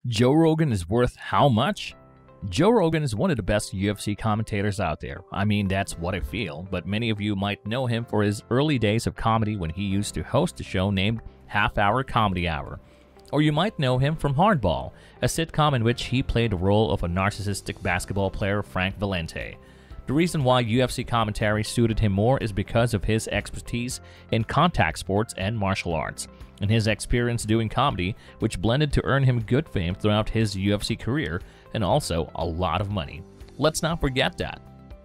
Joe Rogan is worth how much? Joe Rogan is one of the best UFC commentators out there. I mean, that's what I feel, but many of you might know him for his early days of comedy when he used to host a show named Half Hour Comedy Hour. Or you might know him from Hardball, a sitcom in which he played the role of a narcissistic basketball player, Frank Valente. The reason why UFC commentary suited him more is because of his expertise in contact sports and martial arts, and his experience doing comedy, which blended to earn him good fame throughout his UFC career, and also a lot of money. Let's not forget that.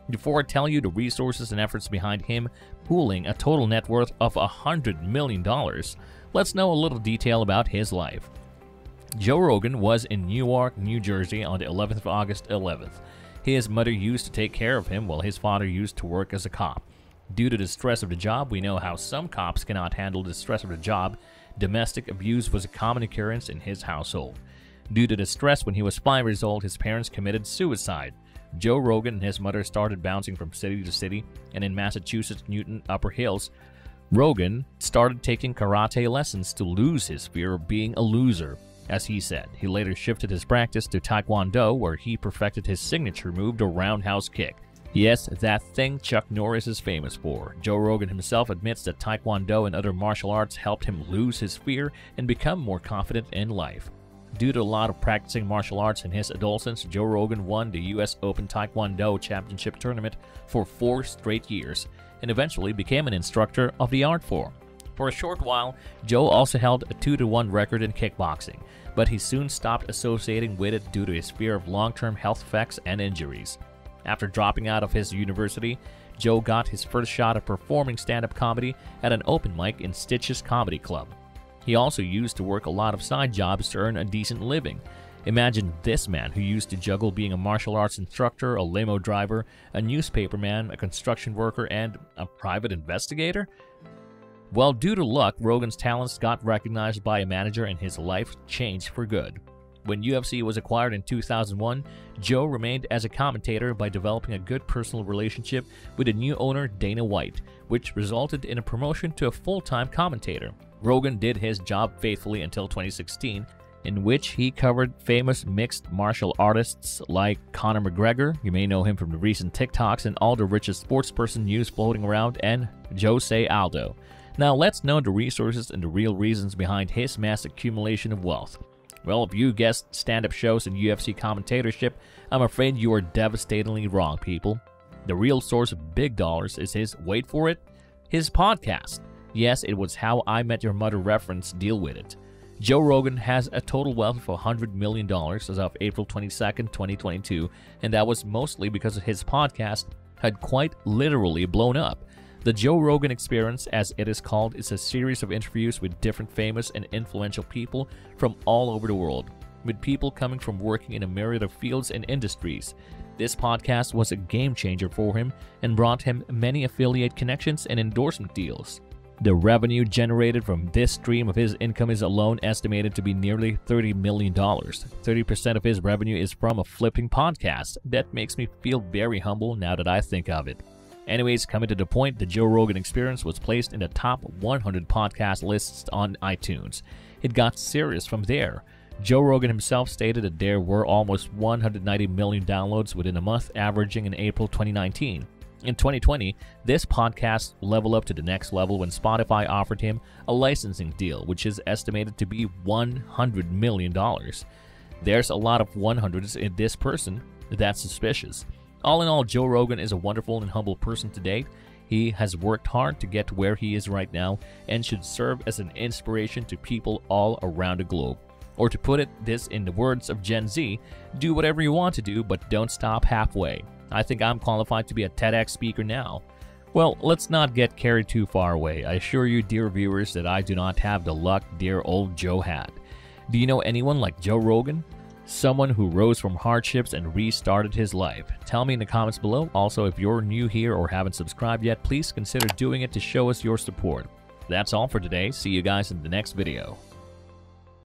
Before I tell you the resources and efforts behind him pooling a total net worth of $100 million, let's know a little detail about his life. Joe Rogan was in Newark, New Jersey on the 11th of August 11th. His mother used to take care of him while his father used to work as a cop. Due to the stress of the job, we know how some cops cannot handle the stress of the job. Domestic abuse was a common occurrence in his household. Due to the stress, when he was 5 years old, his parents committed suicide. Joe Rogan and his mother started bouncing from city to city, and in Massachusetts, Newton Upper Hills, Rogan started taking karate lessons to lose his fear of being a loser. As he said, he later shifted his practice to Taekwondo, where he perfected his signature move, the roundhouse kick. Yes, that thing Chuck Norris is famous for. Joe Rogan himself admits that Taekwondo and other martial arts helped him lose his fear and become more confident in life. Due to a lot of practicing martial arts in his adolescence, Joe Rogan won the US Open Taekwondo Championship tournament for 4 straight years and eventually became an instructor of the art form. For a short while, Joe also held a 2-1 record in kickboxing, but he soon stopped associating with it due to his fear of long-term health effects and injuries. After dropping out of his university, Joe got his first shot at performing stand-up comedy at an open mic in Stitches Comedy Club. He also used to work a lot of side jobs to earn a decent living. Imagine this man who used to juggle being a martial arts instructor, a limo driver, a newspaperman, a construction worker, and a private investigator? Well, due to luck, Rogan's talents got recognized by a manager and his life changed for good. When UFC was acquired in 2001, Joe remained as a commentator by developing a good personal relationship with the new owner Dana White, which resulted in a promotion to a full-time commentator. Rogan did his job faithfully until 2016, in which he covered famous mixed martial artists like Conor McGregor, you may know him from the recent TikToks and all the richest sportsperson news floating around, and Jose Aldo. Now let's know the resources and the real reasons behind his mass accumulation of wealth. Well, if you guessed stand-up shows and UFC commentatorship, I'm afraid you are devastatingly wrong, people. The real source of big dollars is his, wait for it, his podcast. Yes, it was How I Met Your Mother reference, deal with it. Joe Rogan has a total wealth of $100 million as of April 22nd, 2022, and that was mostly because his podcast had quite literally blown up. The Joe Rogan Experience, as it is called, is a series of interviews with different famous and influential people from all over the world, with people coming from working in a myriad of fields and industries. This podcast was a game changer for him and brought him many affiliate connections and endorsement deals. The revenue generated from this stream of his income is alone estimated to be nearly $30 million. 30% of his revenue is from a flipping podcast. That makes me feel very humble now that I think of it. Anyways, coming to the point, the Joe Rogan Experience was placed in the top 100 podcast lists on iTunes. It got serious from there. Joe Rogan himself stated that there were almost 190 million downloads within a month, averaging in April 2019. In 2020, this podcast leveled up to the next level when Spotify offered him a licensing deal, which is estimated to be $100 million. There's a lot of 100s in this person. That's suspicious. All in all, Joe Rogan is a wonderful and humble person to date. He has worked hard to get to where he is right now and should serve as an inspiration to people all around the globe. Or to put this in the words of Gen Z, do whatever you want to do, but don't stop halfway. I think I'm qualified to be a TEDx speaker now. Well, let's not get carried too far away. I assure you, dear viewers, that I do not have the luck dear old Joe had. Do you know anyone like Joe Rogan? Someone who rose from hardships and restarted his life. Tell me in the comments below. Also, if you're new here or haven't subscribed yet, please consider doing it to show us your support. That's all for today. See you guys in the next video.